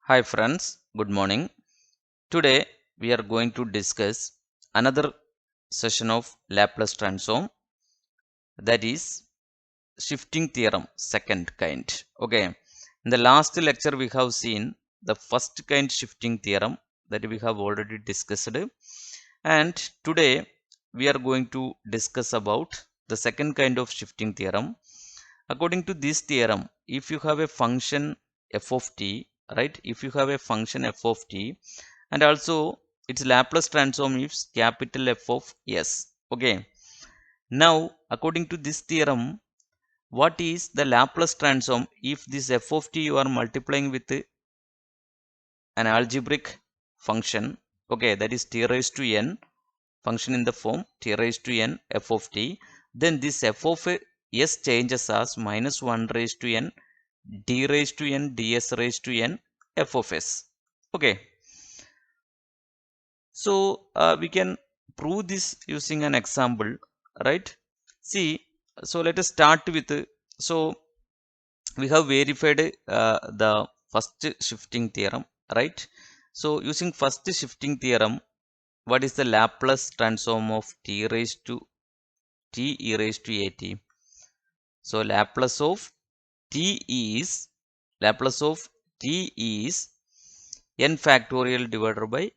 Hi friends, good morning. Today we are going to discuss another session of Laplace transform, that is shifting theorem second kind. Okay, in the last lecture we have seen the first kind shifting theorem that we have already discussed, and today we are going to discuss about the second kind of shifting theorem. According to this theorem, if you have a function f of t, right, if you have a function f of t and also its Laplace transform is capital F of s. Okay, now according to this theorem, what is the Laplace transform if this f of t you are multiplying with an algebraic function? Okay, that is t raised to n, function in the form t raised to n f of t, then this f of s changes as minus 1 raised to n d raised to n ds raised to n f of s. Okay, so we can prove this using an example, right? See, so let us start with so we have verified the first shifting theorem, right? So using first shifting theorem, what is the Laplace transform of t raised to t e raised to at? So Laplace of t is n factorial divided by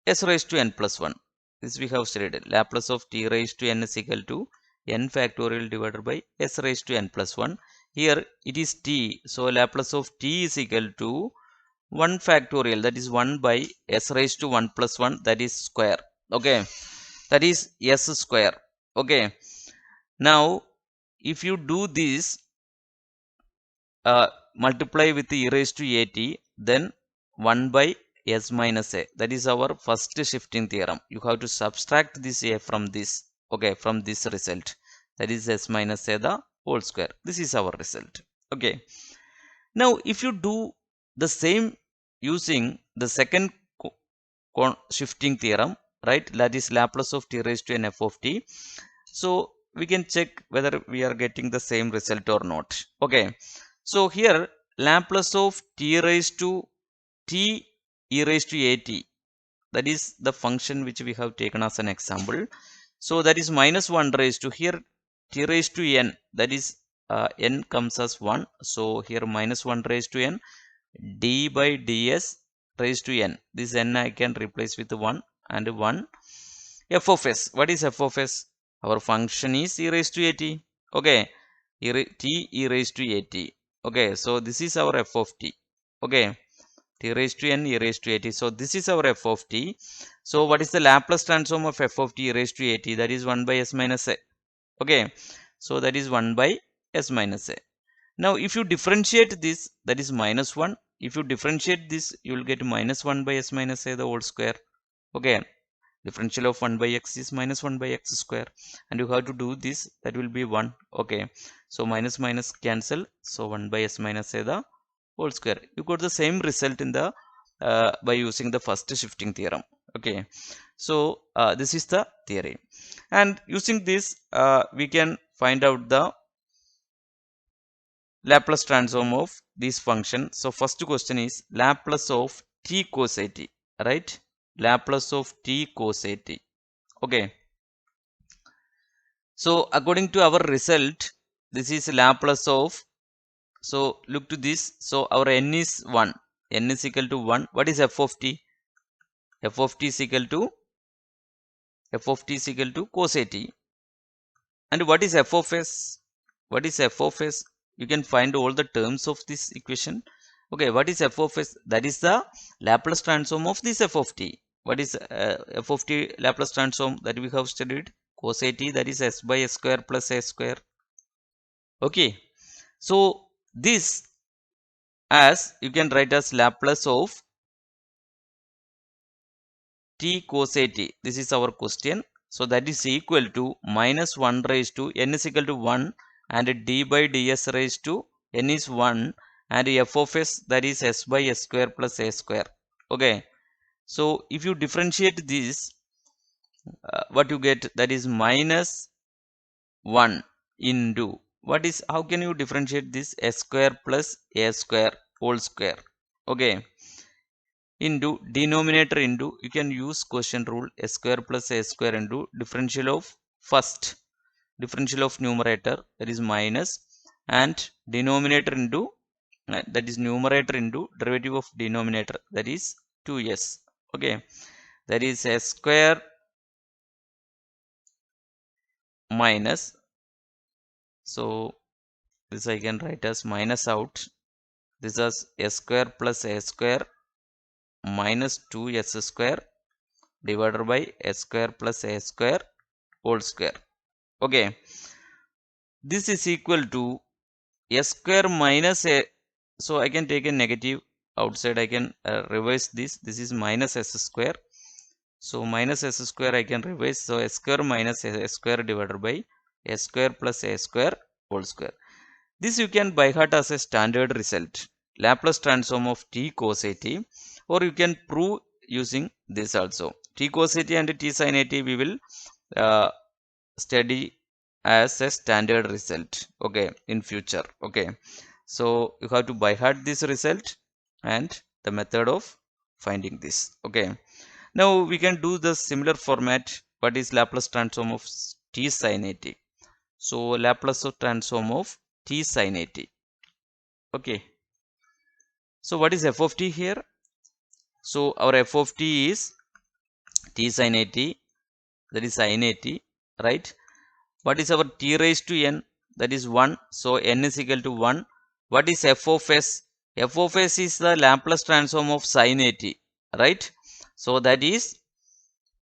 s raised to n plus 1. This we have studied. Laplace of t raised to n is equal to n factorial divided by s raised to n plus 1. Here it is t. So Laplace of t is equal to 1 factorial, that is 1 by s raised to 1 plus 1, that is square. Okay. That is s square. Okay. Now if you do this, multiply with e raised to at, then 1 by s minus a, that is our first shifting theorem. You have to subtract this a from this, okay, from this result, that is s minus a the whole square. This is our result. Okay, now if you do the same using the second shifting theorem, right, that is Laplace of t raised to n f of t, so we can check whether we are getting the same result or not. Okay, so here Laplace of t raised to t e raised to at, that is the function which we have taken as an example. So that is minus 1 raised to, here t raised to n, that is n comes as 1, so here minus 1 raised to n d by ds raised to n. This n I can replace with 1 and 1 f of s. What is f of s? Our function is e raised to at. Okay, e raised to at. Okay, so this is our f of t. Okay, t raised to n e raised to at. So this is our f of t. So what is the Laplace transform of f of t e raised to at? That is 1 by s minus a. Okay, so that is 1 by s minus a. Now if you differentiate this, that is minus 1. If you differentiate this, you will get minus 1 by s minus a the whole square. Okay, differential of 1 by x is minus 1 by x square, and you have to do this, that will be 1. Okay, so minus minus cancel, so 1 by s minus a the whole square. You got the same result in the by using the first shifting theorem. Okay, so this is the theory, and using this we can find out the Laplace transform of this function. So first question is Laplace of t cos at, right? Laplace of t cos at. Okay, so according to our result, this is Laplace of, so look to this, so our n is 1, n is equal to 1. What is f of t? F of t is equal to cos at. And what is f of s? What is f of s? You can find all the terms of this equation. Okay, what is f of s? That is the Laplace transform of this f of t. What is f of t Laplace transform that we have studied? Cos at, that is s by s square plus a square. Okay, so this, as you can write as Laplace of t cos at. This is our question. So that is equal to minus 1 raised to n is equal to 1, and d by ds raised to n is 1, and f of s, that is s by s square plus a square. Okay, so if you differentiate this, what you get, that is minus 1 into, what is, how can you differentiate this? S square plus a square whole square. Okay, into denominator into, you can use quotient rule, s square plus a square into differential of first differential of numerator, that is minus, and denominator into that is numerator into derivative of denominator, that is 2s. Okay, that is s square minus, so this I can write as minus out, this is s square plus a square minus 2s square divided by s square plus a square whole square. Okay, this is equal to s square minus a, so I can take a negative outside, I can revise this, this is minus s square, so minus s square I can revise, so s square minus a square divided by s square plus a square whole square. This you can by heart as a standard result, Laplace transform of t cos a t, or you can prove using this also. T cos a t and t sin a t we will study as a standard result, okay, in future. Okay, so you have to by heart this result and the method of finding this. Okay, now we can do the similar format. What is Laplace transform of t sin a t? So Laplace transform of t sin a t. Okay, so what is f of t here? So our f of t is t sin a t, that is sin a t, right? What is our t raised to n? That is 1. So n is equal to 1. What is f of s? F of s is the Laplace transform of sin a t, right? So that is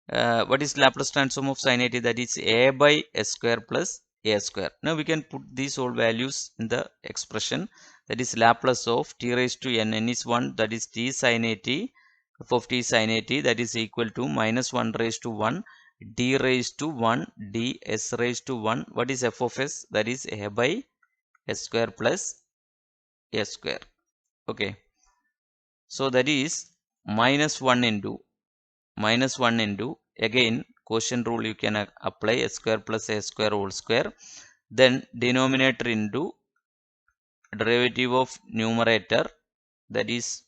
what is Laplace transform of sin a t? That is a by s square plus a square. Now we can put these all values in the expression. That is Laplace of t raised to n. N is 1. That is t sin a t. F of t sin a t, that is equal to minus 1 raised to 1 d raised to 1 d s raised to 1. What is f of s? That is a by s square plus a square. Okay, so that is minus 1 into again quotient rule you can apply, s square plus a square whole square, then denominator into derivative of numerator, that is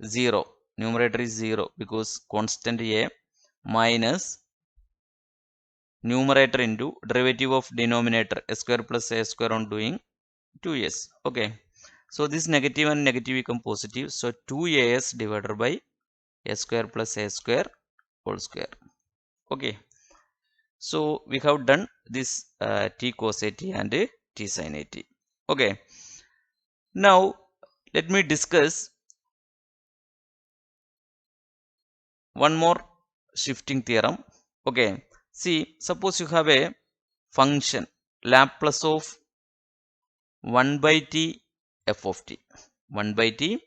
0, numerator is 0 because constant a, minus numerator into derivative of denominator, s square plus a square on doing 2s. Okay, so this negative and negative become positive, so 2as divided by s square plus a square whole square. Okay, so we have done this t cos a t and t sin a t. Okay, now let me discuss one more shifting theorem. Okay, see, suppose you have a function Laplace of 1 by t f of t, 1 by t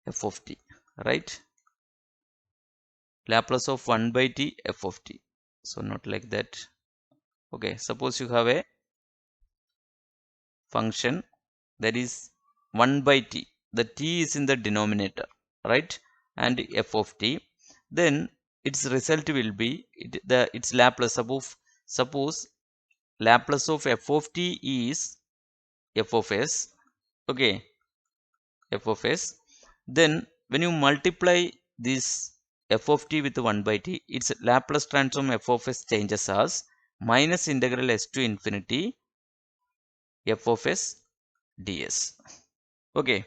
f of t, right? Laplace of 1 by t f of t, so not like that. Okay, suppose you have a function that is 1 by t, the t is in the denominator, right, and f of t, then its result will be its Laplace. Suppose Laplace of f of t is f of s. Okay, f of s, then when you multiply this f of t with 1 by t, its Laplace transform f of s changes as minus integral s to infinity f of s ds. Okay,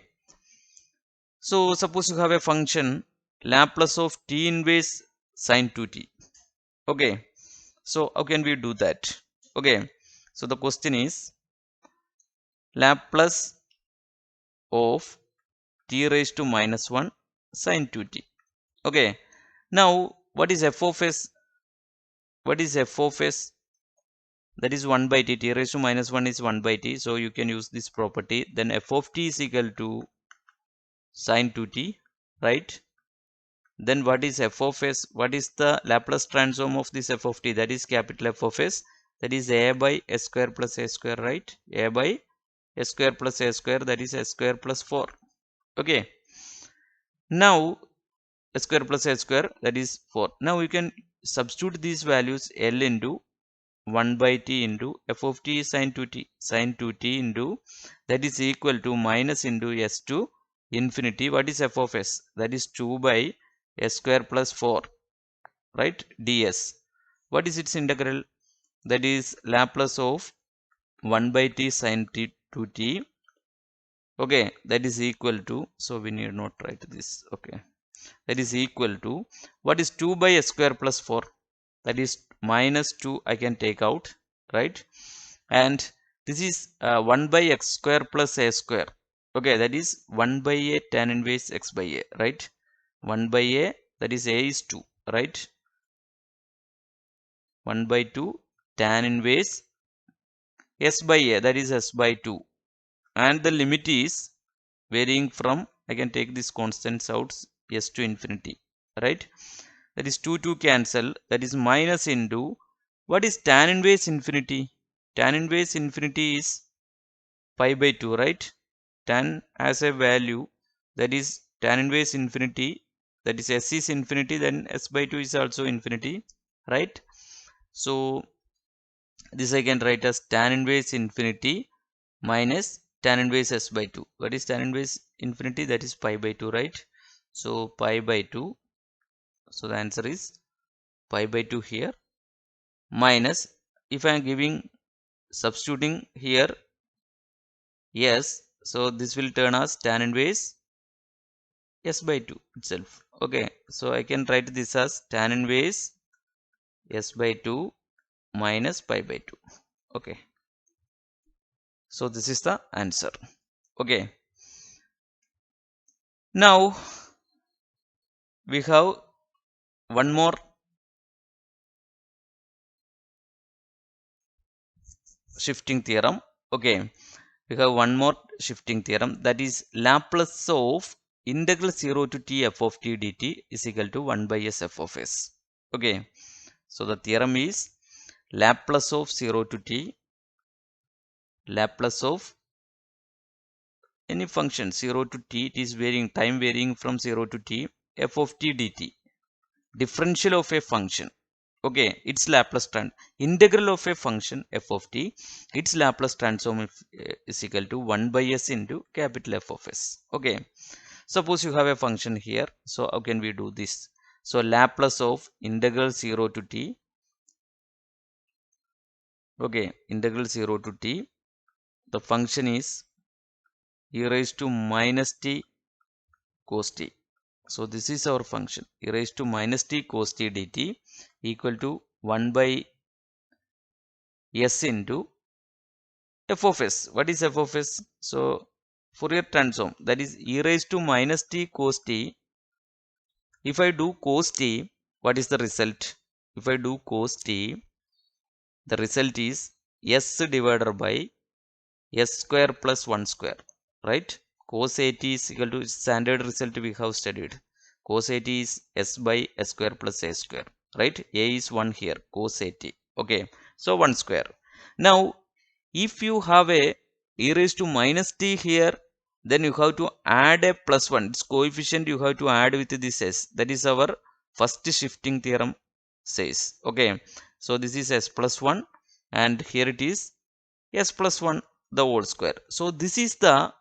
so suppose you have a function Laplace of t inverse sin 2t. Okay, so how can we do that? Okay, so the question is Laplace of t raised to minus 1 sin 2t. Okay, now what is f of s? What is f of s? That is 1 by t. T raised to minus 1 is 1 by t, so you can use this property. Then f of t is equal to sin 2t, right? Then what is f of s? What is the Laplace transform of this f of t? That is capital F of s, that is a by s square plus a square, right? A by s square plus a square, that is s square plus 4. Okay, now s square plus a square, that is 4. Now you can substitute these values, L into 1 by t into f of t is sin 2t, sin 2t into, that is equal to minus into s to infinity, what is f of s? That is 2 by s square plus 4, right, ds. What is its integral? That is Laplace of 1 by t sin t 2t. Okay, that is equal to, so we need not write this. Okay, that is equal to, what is 2 by s square plus 4? That is minus 2, I can take out, right? And this is 1 by x square plus a square. Okay, that is 1 by a tan inverse x by a, right? 1 by a, that is a is 2, right? 1 by 2 tan inverse s by a, that is s by 2. And the limit is varying from, I can take this constants out, s to infinity, right? That is 2 cancel, that is minus into, what is tan inverse infinity? Tan inverse infinity is pi by 2, right? Tan has a value, that is tan inverse infinity, that is s is infinity, then s by 2 is also infinity, right? So this I can write as tan inverse infinity minus tan inverse s by 2. What is tan inverse infinity? That is pi by 2, right? So pi by 2. So the answer is pi by 2 here, minus, if I am giving, substituting here, yes, so this will turn as tan inverse s by 2 itself. Okay, so I can write this as tan inverse s by 2 minus pi by 2. Okay, so this is the answer. Okay, now we have one more shifting theorem. Okay, we have one more shifting theorem, that is Laplace of integral 0 to t f of t dt is equal to 1 by s f of s. Okay, so the theorem is Laplace of 0 to t, Laplace of any function 0 to t, it is varying, time varying from 0 to t, f of t dt, differential of a function. Okay, its Laplace integral of a function f of t, its Laplace transform is equal to 1 by s into capital F of s. Okay, suppose you have a function here, so how can we do this? So Laplace of integral 0 to t, okay, integral 0 to t, the function is e raised to minus t cos t. So this is our function, e raised to minus t cos t dt equal to 1 by s into f of s. What is f of s? So Fourier transform, that is e raised to minus t cos t. If I do cos t, what is the result? If I do cos t, the result is s divided by s square plus 1 square, right? Cos at is equal to standard result we have studied. Cos at is s by s square plus a square, right? A is 1 here, cos at. Okay, so 1 square. Now if you have a e raised to minus t here, then you have to add a plus 1. Its coefficient you have to add with this s. That is our first shifting theorem says. Okay, so this is s plus 1 and here it is s plus 1 the whole square. So this is the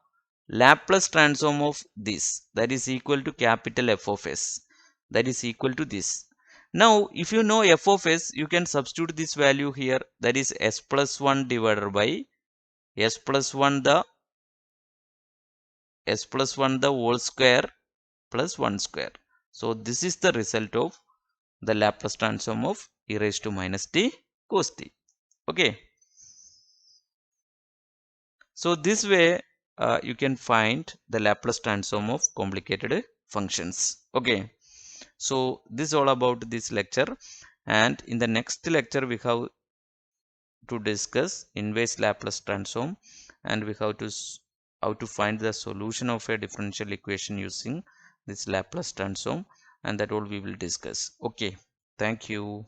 Laplace transform of this, that is equal to capital F of s, that is equal to this. Now if you know f of s, you can substitute this value here, that is s plus 1 divided by s plus 1 the whole square plus 1 square. So this is the result of the Laplace transform of e raised to minus t cos t. Okay, so this way you can find the Laplace transform of complicated functions. Okay, so this is all about this lecture, and in the next lecture we have to discuss inverse Laplace transform, and we have to how to find the solution of a differential equation using this Laplace transform, and that all we will discuss. Okay, thank you.